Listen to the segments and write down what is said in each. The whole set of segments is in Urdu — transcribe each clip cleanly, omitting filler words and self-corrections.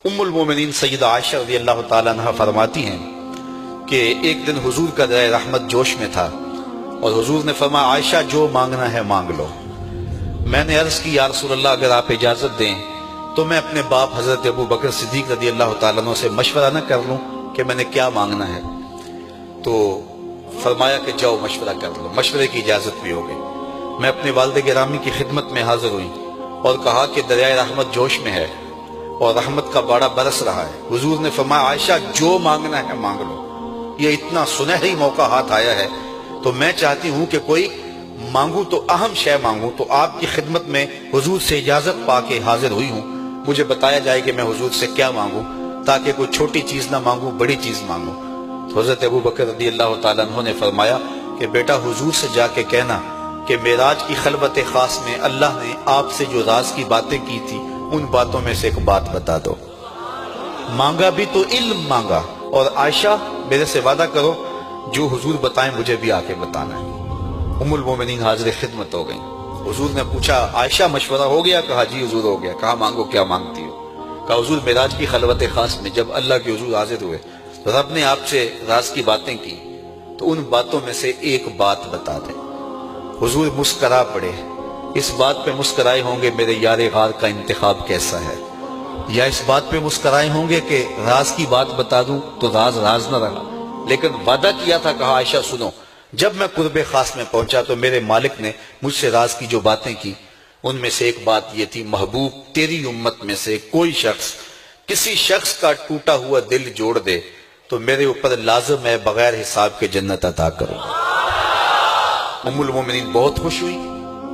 ام المومنین سیدہ عائشہ رضی اللہ تعالیٰ عنہ فرماتی ہیں کہ ایک دن حضور کا دریا رحمت جوش میں تھا اور حضور نے فرمایا عائشہ جو مانگنا ہے مانگ لو۔ میں نے عرض کی یا رسول اللہ اگر آپ اجازت دیں تو میں اپنے باپ حضرت ابو بکر صدیق رضی اللہ تعالیٰ عنہ سے مشورہ نہ کر لوں کہ میں نے کیا مانگنا ہے؟ تو فرمایا کہ جاؤ مشورہ کر لو، مشورے کی اجازت بھی ہو گئی۔ میں اپنے والد گرامی کی خدمت میں حاضر ہوئی اور کہا کہ دریائے رحمت جوش میں ہے اور رحمت کا باڑا برس رہا ہے۔ حضور نے فرمایا عائشہ جو مانگنا ہے مانگ لو، یہ اتنا سنہری موقع ہاتھ آیا ہے تو میں چاہتی ہوں کہ کوئی مانگوں تو اہم شے مانگوں، تو آپ کی خدمت میں حضور سے اجازت پا کے حاضر ہوئی ہوں، مجھے بتایا جائے کہ میں حضور سے کیا مانگوں تاکہ کوئی چھوٹی چیز نہ مانگوں بڑی چیز مانگوں۔ تو حضرت ابو بکر رضی اللہ تعالیٰ عنہ نے فرمایا کہ بیٹا حضور سے جا کے کہنا کہ معراج کی خلوت خاص میں اللہ نے آپ سے جو راز کی باتیں کی تھی ان باتوں میں سے ایک بات بتا دو۔ مانگا بھی تو علم مانگا، اور عائشہ میرے سے وعدہ کرو جو حضور بتائیں مجھے بھی آ کے بتانا ہے۔ ام المومنین حاضر خدمت ہو گئیں۔ حضور نے پوچھا عائشہ مشورہ ہو گیا؟ کہا جی حضور ہو گیا۔ کہا مانگو کیا مانگتی ہو؟ کہا حضور معراج کی خلوت خاص میں جب اللہ کے حضور حاضر ہوئے رب نے آپ سے راز کی باتیں کی تو ان باتوں میں سے ایک بات بتا دیں۔ حضور مسکرا پڑے، اس بات پہ مسکرائے ہوں گے میرے یار غار کا انتخاب کیسا ہے، یا اس بات پہ مسکرائے ہوں گے کہ راز کی بات بتا دوں تو راز راز نہ رہا، لیکن وعدہ کیا تھا۔ کہا عائشہ سنو، جب میں قرب خاص میں پہنچا تو میرے مالک نے مجھ سے راز کی جو باتیں کی ان میں سے ایک بات یہ تھی، محبوب تیری امت میں سے کوئی شخص کسی شخص کا ٹوٹا ہوا دل جوڑ دے تو میرے اوپر لازم ہے بغیر حساب کے جنت عطا کروں۔ ام المومنین بہت خوش ہوئی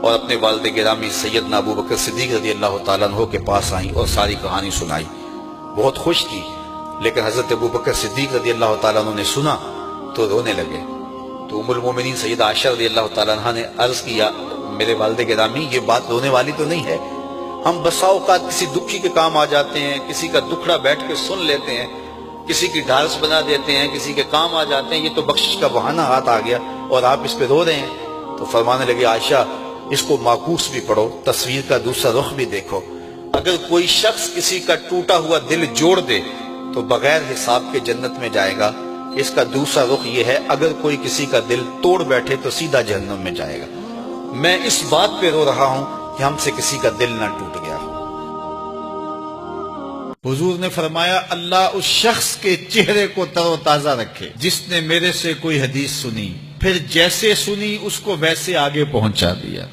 اور اپنے والد گرامی سیدنا ابو بکر صدیق رضی اللہ تعالیٰ عنہ کے پاس آئیں اور ساری کہانی سنائی۔ بہت خوش تھی، لیکن حضرت ابو بکر صدیق رضی اللہ تعالیٰ عنہ نے سنا تو رونے لگے۔ تو ام المومنین سیدہ عائشہ رضی اللہ تعالیٰ عنہ نے عرض کیا میرے والد گرامی یہ بات رونے والی تو نہیں ہے، ہم بسا اوقات کسی دکھی کے کام آ جاتے ہیں، کسی کا دکھڑا بیٹھ کے سن لیتے ہیں، کسی کی ڈھارس بنا دیتے ہیں، کسی کے کام آ جاتے ہیں، یہ تو بخشش کا بہانہ ہاتھ آ گیا اور آپ اس پہ رو رہے ہیں۔ تو فرمانے لگے عائشہ اس کو معکوس بھی پڑھو، تصویر کا دوسرا رخ بھی دیکھو، اگر کوئی شخص کسی کا ٹوٹا ہوا دل جوڑ دے تو بغیر حساب کے جنت میں جائے گا، اس کا دوسرا رخ یہ ہے اگر کوئی کسی کا دل توڑ بیٹھے تو سیدھا جہنم میں جائے گا۔ میں اس بات پہ رو رہا ہوں کہ ہم سے کسی کا دل نہ ٹوٹ گیا ہو۔ حضور نے فرمایا اللہ اس شخص کے چہرے کو تر و تازہ رکھے جس نے میرے سے کوئی حدیث سنی، پھر جیسے سنی اس کو ویسے آگے پہنچا دیا۔